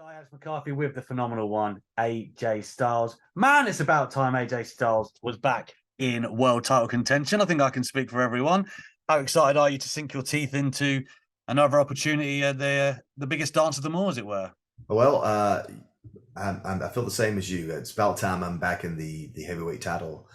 I, Alex McCarthy, with the phenomenal one, AJ Styles. Man, it's about time AJ Styles was back in world title contention. I think I can speak for everyone. How excited are you to sink your teeth into another opportunity at the biggest dance of them all, as it were? Well, I feel the same as you. It's about time I'm back in the heavyweight title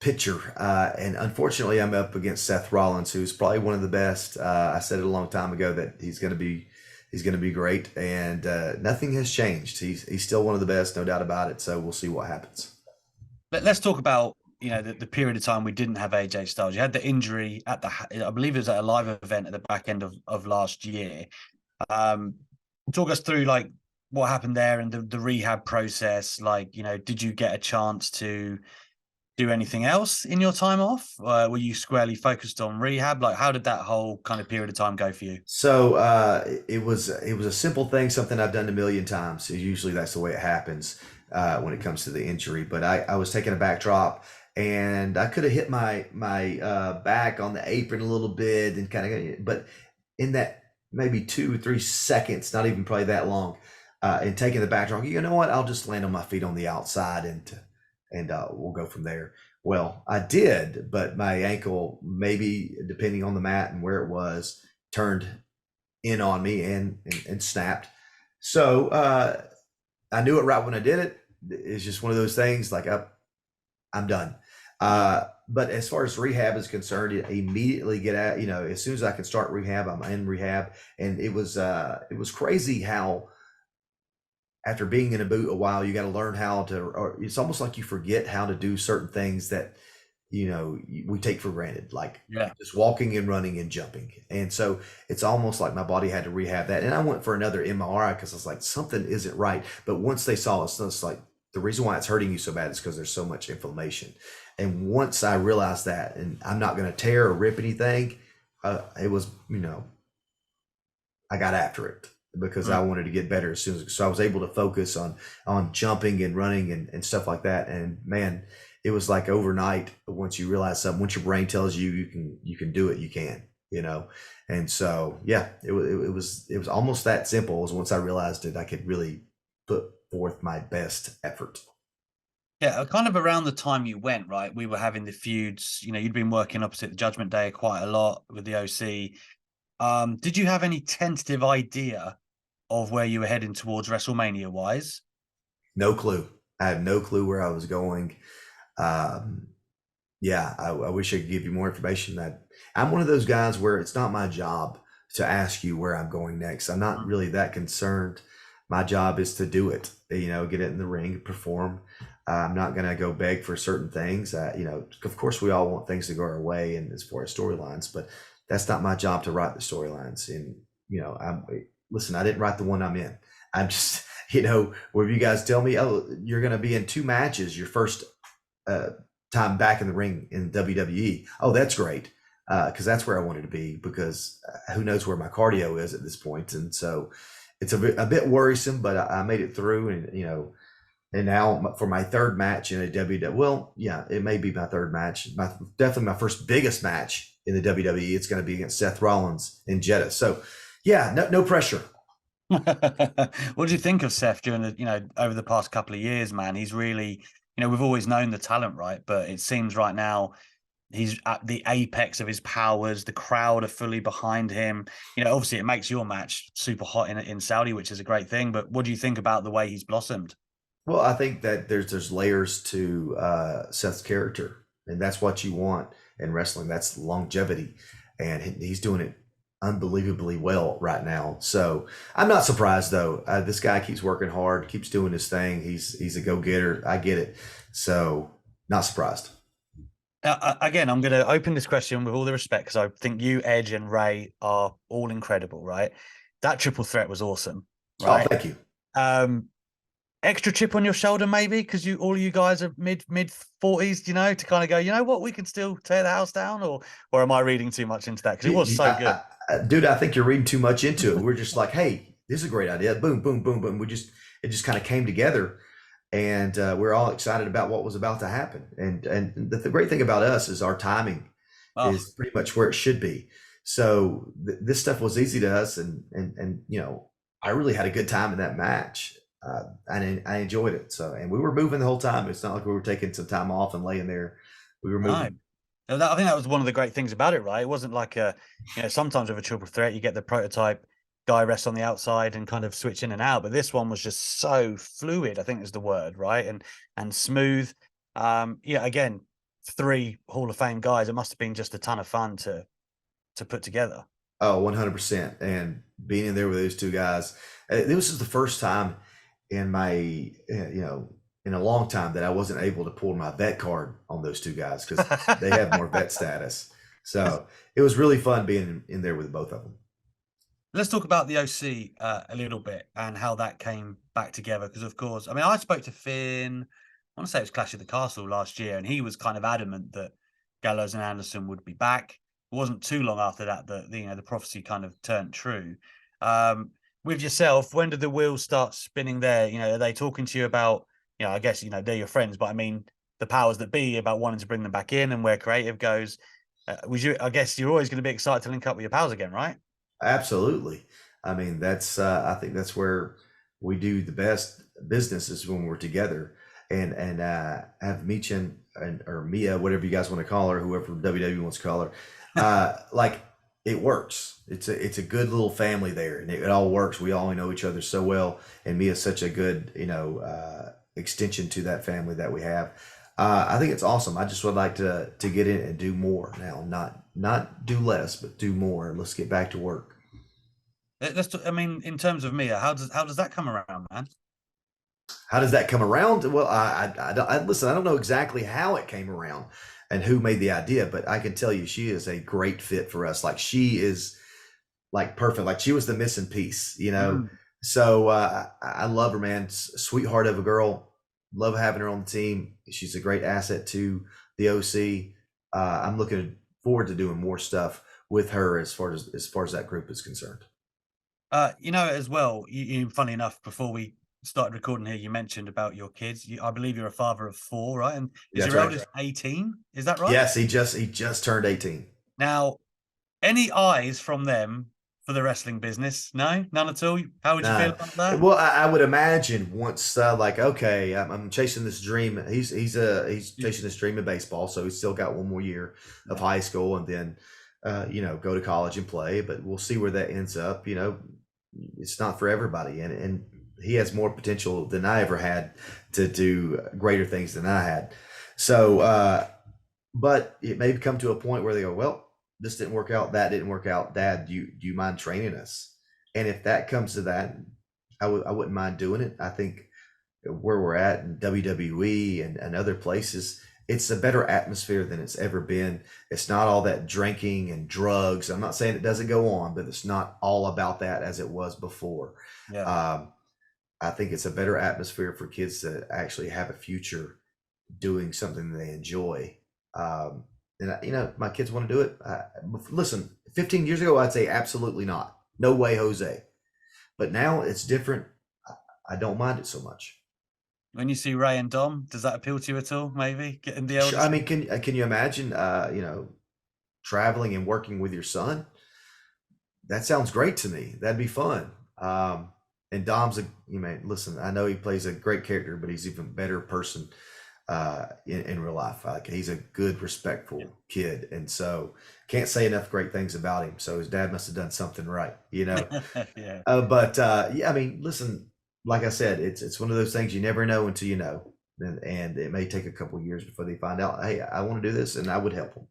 picture. And unfortunately, I'm up against Seth Rollins, who's probably one of the best. I said it a long time ago that he's going to be great, and nothing has changed. He's still one of the best, no doubt about it. So we'll see what happens. Let's talk about the period of time we didn't have AJ Styles. You had the injury at I believe it was at a live event at the back end of last year. Um, Talk us through like what happened there and the rehab process. Like, did you get a chance to do anything else in your time off? Were you squarely focused on rehab? Like, how did that whole kind of period of time go for you? So it was a simple thing, something I've done a million times. So usually that's the way it happens when it comes to the injury. But I was taking a backdrop, and I could have hit my back on the apron a little bit and kind of, but in that maybe 2 or 3 seconds, not even probably that long, and taking the backdrop, you know what? I'll just land on my feet on the outside and we'll go from there. Well, I did, but my ankle, maybe depending on the mat and where it was, turned in on me and snapped. So I knew it right when I did it. It's just one of those things like I'm done. But as far as rehab is concerned, immediately get out. As soon as I can start rehab, I'm in rehab, and it was crazy how after being in a boot a while, you got to learn how to. Or it's almost like you forget how to do certain things that we take for granted, like just walking and running and jumping. And so it's almost like my body had to rehab that. And I went for another MRI because I was like, something isn't right. But once they saw it, it's like the reason why it's hurting you so bad is because there's so much inflammation. And once I realized that, and I'm not going to tear or rip anything, it was, I got after it because I wanted to get better as soon as. So I was able to focus on jumping and running and stuff like that. And man, it was like overnight. Once you realize something, once your brain tells you you can do it, you can. And so yeah, it was almost that simple. It was once I realized it, I could really put forth my best effort. Yeah, kind of around the time you went, right? We were having the feuds. You'd been working opposite the Judgment Day quite a lot with the OC. Did you have any tentative idea of where you were heading towards WrestleMania wise? No clue. I had no clue where I was going. Yeah, I wish I could give you more information. That I'm one of those guys where it's not my job to ask you where I'm going next. I'm not really that concerned. My job is to do it, get it in the ring, perform. I'm not going to go beg for certain things. Of course, we all want things to go our way, and as far as storylines, but that's not my job to write the storylines. And listen, I didn't write the one I'm in. I'm just, where you guys tell me, oh, you're going to be in 2 matches, your first time back in the ring in WWE. Oh, that's great, because that's where I wanted to be. Because who knows where my cardio is at this point, and so it's a bit worrisome. But I made it through, and now for my 3rd match in a WWE. Well, yeah, it may be my 3rd match. Definitely my first biggest match in the WWE. It's going to be against Seth Rollins in Jeddah. So, yeah, no pressure. What do you think of Seth during over the past couple of years, man? He's really, we've always known the talent, right? But it seems right now he's at the apex of his powers. The crowd are fully behind him. Obviously it makes your match super hot in Saudi, which is a great thing. But what do you think about the way he's blossomed? Well, I think that there's layers to Seth's character, and that's what you want in wrestling. That's longevity, and he's doing it unbelievably well right now. So I'm not surprised though. This guy keeps working hard, keeps doing his thing. He's a go-getter. I get it. So not surprised. Again, I'm going to open this question with all the respect because I think you, Edge, and Ray are all incredible, right? That triple threat was awesome, Oh, right? thank you. Extra chip on your shoulder, maybe, because all you guys are mid 40s, to kind of go, what, we can still tear the house down, or am I reading too much into that? Because it was so good. Dude, I think you're reading too much into it. We're just like, hey, this is a great idea. Boom, boom, boom, boom. It just kind of came together, and we're all excited about what was about to happen. And the great thing about us is our timing is pretty much where it should be. So this stuff was easy to us, and I really had a good time in that match. I enjoyed it. So, and we were moving the whole time. It's not like we were taking some time off and laying there. We were No, moving. I think that was one of the great things about it, right? It wasn't like sometimes with a triple threat, you get the prototype guy rests on the outside and kind of switch in and out, but this one was just so fluid, I think is the word, right? And smooth. Yeah, again, three Hall of Fame guys. It must have been just a ton of fun to put together. Oh, 100%. And being in there with those two guys, this is the first time in my, in a long time that I wasn't able to pull my vet card on those two guys because they have more vet status. So it was really fun being in there with both of them. Let's talk about the OC a little bit and how that came back together. Because, of course, I mean, I spoke to Finn, I want to say it was Clash of the Castle last year, and he was kind of adamant that Gallows and Anderson would be back. It wasn't too long after that that the prophecy kind of turned true. With yourself, when did the wheels start spinning there? Are they talking to you about, I guess, they're your friends, but I mean, the powers that be about wanting to bring them back in and where creative goes? I guess you're always going to be excited to link up with your pals again, right? Absolutely. I mean, I think that's where we do the best business is when we're together and have Michin or Mia, whatever you guys want to call her, whoever WWE wants to call her, like it works. It's a good little family there, and it all works. We all know each other so well, and Mia's such a good extension to that family that we have. I think it's awesome. I just would like to get in and do more now, not do less, but do more. Let's get back to work. I mean, in terms of Mia, how does that come around, man? How does that come around? Well, listen. I don't know exactly how it came around and who made the idea, but I can tell you she is a great fit for us. Like she is like perfect. Like she was the missing piece, you know. Mm. So I love her, man. Sweetheart of a girl. Love having her on the team. She's a great asset to the OC. I'm looking forward to doing more stuff with her as far as that group is concerned. As well, funny enough, before we started recording here, you mentioned about your kids. I believe you're a father of four, right? And is That's your right. eldest 18? Is that right? Yes, he just turned 18. Now, any eyes from them for the wrestling business? No, none at all. How would you feel Nah. about that? Well, I would imagine once like okay, I'm chasing this dream. He's chasing this dream of baseball, so he's still got one more year of high school, and then go to college and play. But we'll see where that ends up. It's not for everybody, and he has more potential than I ever had to do greater things than I had. So, but it may come to a point where they go, well, this didn't work out, that didn't work out. Dad, do you mind training us? And if that comes to that, I wouldn't mind doing it. I think where we're at in WWE and other places, it's a better atmosphere than it's ever been. It's not all that drinking and drugs. I'm not saying it doesn't go on, but it's not all about that as it was before. Yeah. I think it's a better atmosphere for kids to actually have a future doing something they enjoy. And my kids want to do it. Listen, 15 years ago, I'd say absolutely not. No way, Jose. But now it's different. I don't mind it so much. When you see Ray and Dom, does that appeal to you at all? Maybe getting the Sure. I eldest. mean, can you imagine? Traveling and working with your son. That sounds great to me. That'd be fun. And Dom's listen. I know he plays a great character, but he's even better person in real life. Like he's a good, respectful kid, and so can't say enough great things about him. So his dad must have done something right, Yeah. But yeah, I mean, listen, like I said, it's one of those things you never know until you know, and it may take a couple of years before they find out. Hey, I want to do this, and I would help them.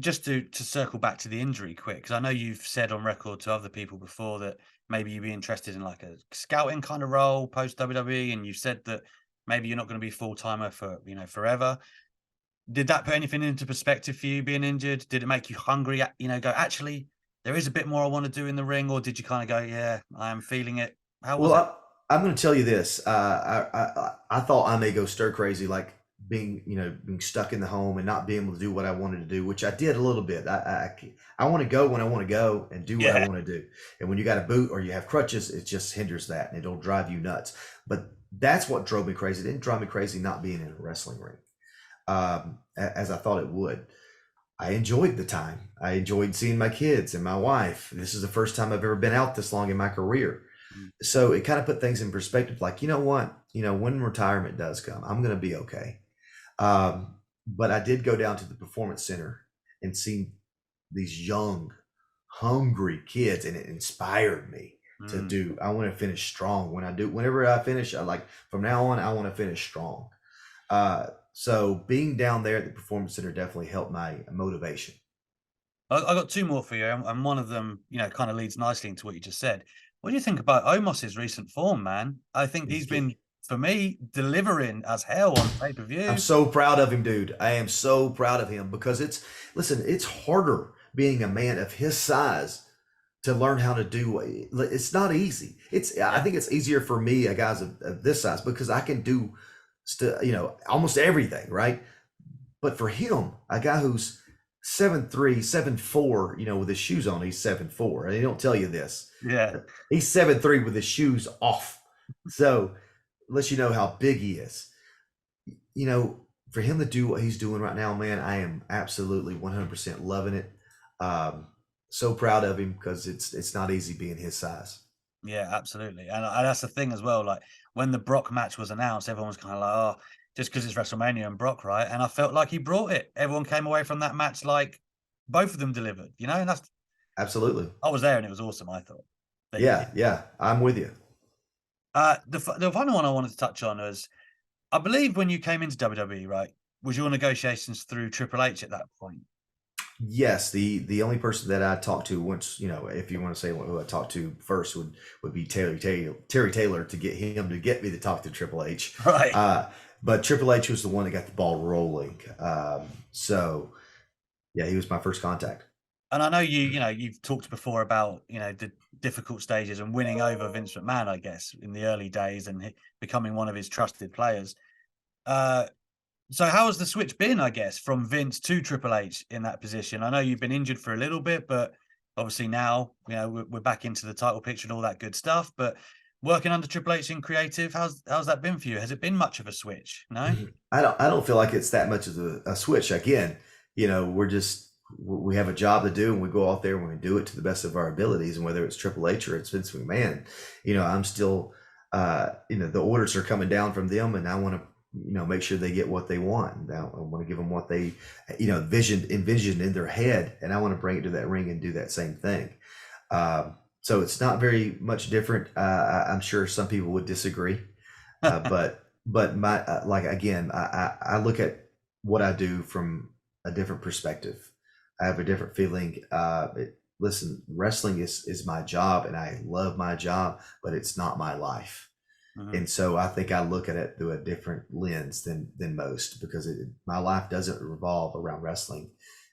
Just to circle back to the injury quick, because I know you've said on record to other people before that maybe you'd be interested in like a scouting kind of role post WWE, and you said that maybe you're not going to be full timer for forever. Did that put anything into perspective for you being injured? Did it make you hungry? Go actually, there is a bit more I want to do in the ring, or did you kind of go, yeah, I am feeling it? How was Well, it? I'm going to tell you this. I thought I may go stir crazy, like being stuck in the home and not being able to do what I wanted to do, which I did a little bit. I want to go when I want to go and do what I Yeah. want to do. And when you got a boot or you have crutches, it just hinders that and it'll drive you nuts. But that's what drove me crazy. It didn't drive me crazy not being in a wrestling ring, as I thought it would. I enjoyed the time. I enjoyed seeing my kids and my wife. This is the first time I've ever been out this long in my career. Mm. So it kind of put things in perspective. Like, you know what? When retirement does come, I'm going to be okay. But I did go down to the performance center and see these young, hungry kids, and it inspired me to Mm. do. I want to finish strong. Whenever I finish, I like from now on, I want to finish strong. So being down there at the performance center definitely helped my motivation. I got two more for you, and one of them, kind of leads nicely into what you just said. What do you think about Omos's recent form, man? I think he's been, for me, delivering as hell on pay per I'm view. so proud of him, dude. I am so proud of him because listen, it's harder being a man of his size to learn how to do. It's not easy. I Yeah, think it's easier for me, a guys of this size, because I can do almost everything, right? But for him, a guy who's 7'3", 7'4", with his shoes on, he's 7'4". And they don't tell you this. yeah. He's 7'3" with his shoes off. So lets you know how big he is. For him to do what he's doing right now, man, I am absolutely 100% loving it. Um, so proud of him because it's not easy being his size. Yeah, absolutely. And that's the thing as well. Like when the Brock match was announced, everyone was kind of like, oh, just because it's WrestleMania and Brock, right? And I felt like he brought it. Everyone came away from that match like both of them delivered, and that's, Absolutely. I was there and it was awesome, I thought. But yeah. Yeah, yeah, I'm with you. The final one I wanted to touch on was, I believe when you came into WWE, right, was your negotiations through Triple H at that point? Yes, the only person that I talked to once, if you want to say who I talked to first would be Terry Taylor to get him to get me to talk to Triple H. Right. But Triple H was the one that got the ball rolling. So yeah, he was my first contact. And I know you've talked before about, the difficult stages and winning over Vince McMahon, I guess, in the early days and becoming one of his trusted players. Uh, so how has the switch been, I guess, from Vince to Triple H in that position? I know you've been injured for a little bit, but obviously now, we're back into the title picture and all that good stuff. But working under Triple H in creative, how's that been for you? Has it been much of a switch? No? I don't feel like it's that much of a switch. Again, we have a job to do, and we go out there and we do it to the best of our abilities. And whether it's Triple H or it's Vince McMahon, I'm still, the orders are coming down from them, and I want to, make sure they get what they want. Now I want to give them what they, envisioned in their head, and I want to bring it to that ring and do that same thing. So it's not very much different. I'm sure some people would disagree, but my like again, I look at what I do from a different perspective. I have a different feeling. Listen, wrestling is my job, and I love my job, but it's not my life. Mhm. And so I think I look at it through a different lens than most, because my life doesn't revolve around wrestling.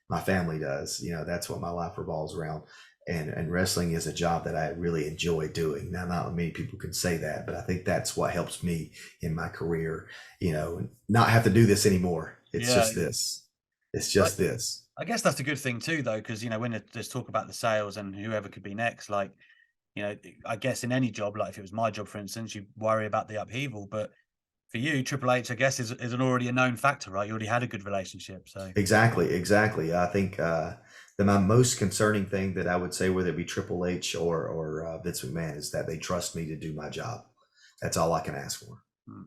My family does. That's what my life revolves around. And wrestling is a job that I really enjoy doing. Now, not many people can say that, but I think that's what helps me in my career. Not have to do this anymore. It's Yeah. just this. It's But just this. I guess that's a good thing too, though, because when there's talk about the sales and whoever could be next, like, I guess in any job, like if it was my job, for instance, you worry about the upheaval. But for you, Triple H, I guess, is an already a known factor, right? You already had a good relationship, so Exactly, exactly. I think my most concerning thing that I would say, whether it be Triple H or Vince McMahon, is that they trust me to do my job. That's all I can ask for. mm.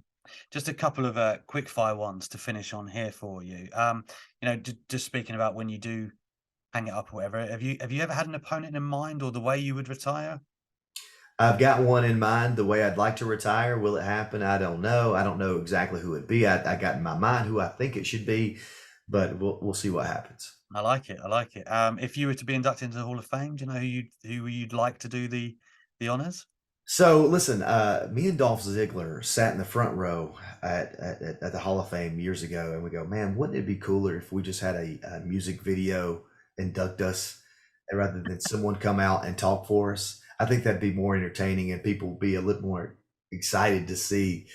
Just a couple of quick fire ones to finish on here for you. Just speaking about when you do hang it up or whatever, have you ever had an opponent in mind or the way you would retire? I've got one in mind, the way I'd like to retire. Will it happen? I don't know. I don't know exactly who it'd be. I got in my mind who I think it should be, but we'll see what happens. I like it. I like it. If you were to be inducted into the Hall of Fame, do you know who you'd like to do the honors? So listen, me and Dolph Ziggler sat in the front row at the Hall of Fame years ago, and we go, man, wouldn't it be cooler if we just had a music video induct us, rather than someone come out and talk for us? I think that'd be more entertaining, and people would be a little more excited to see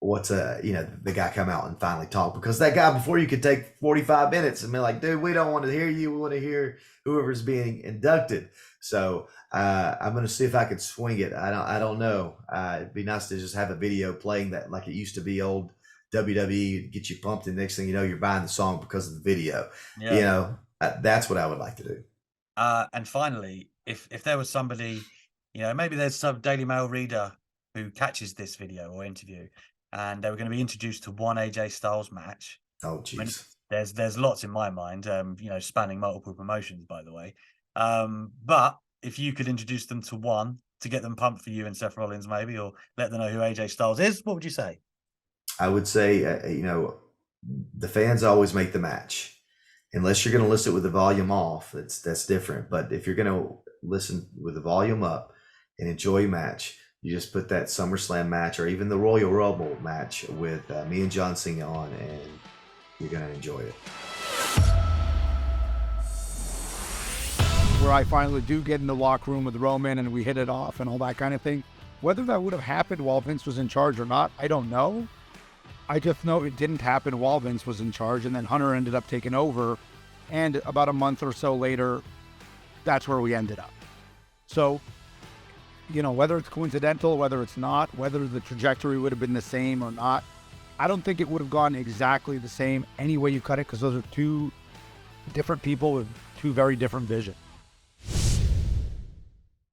the guy come out and finally talk, because that guy before, you could take 45 minutes and be like, dude, we don't want to hear you. We want to hear whoever's being inducted. So I'm going to see if I could swing it. I don't know. It'd be nice to just have a video playing that, like it used to be old WWE, to get you pumped. And next thing you know, you're buying the song because of the video, Yeah. That's what I would like to do. And finally, if there was somebody, maybe there's some Daily Mail reader who catches this video or interview, and they were going to be introduced to one AJ Styles match. Oh, I mean, geez. there's lots in my mind, spanning multiple promotions, by the way. But if you could introduce them to one to get them pumped for you and Seth Rollins, maybe, or let them know who AJ Styles is, what would you say? I would say, the fans always make the match. Unless you're going to listen with the volume off, that's different. But if you're going to listen with the volume up and enjoy a match, you just put that SummerSlam match or even the Royal Rumble match with me and John Cena on, and you're going to enjoy it. Where I finally do get in the locker room with Roman and we hit it off and all that kind of thing. Whether that would have happened while Vince was in charge or not, I don't know. I just know it didn't happen while Vince was in charge, and then Hunter ended up taking over, and about a month or so later, that's where we ended up. So, whether it's coincidental, whether it's not, whether the trajectory would have been the same or not, I don't think it would have gone exactly the same any way you cut it, because those are two different people with two very different visions.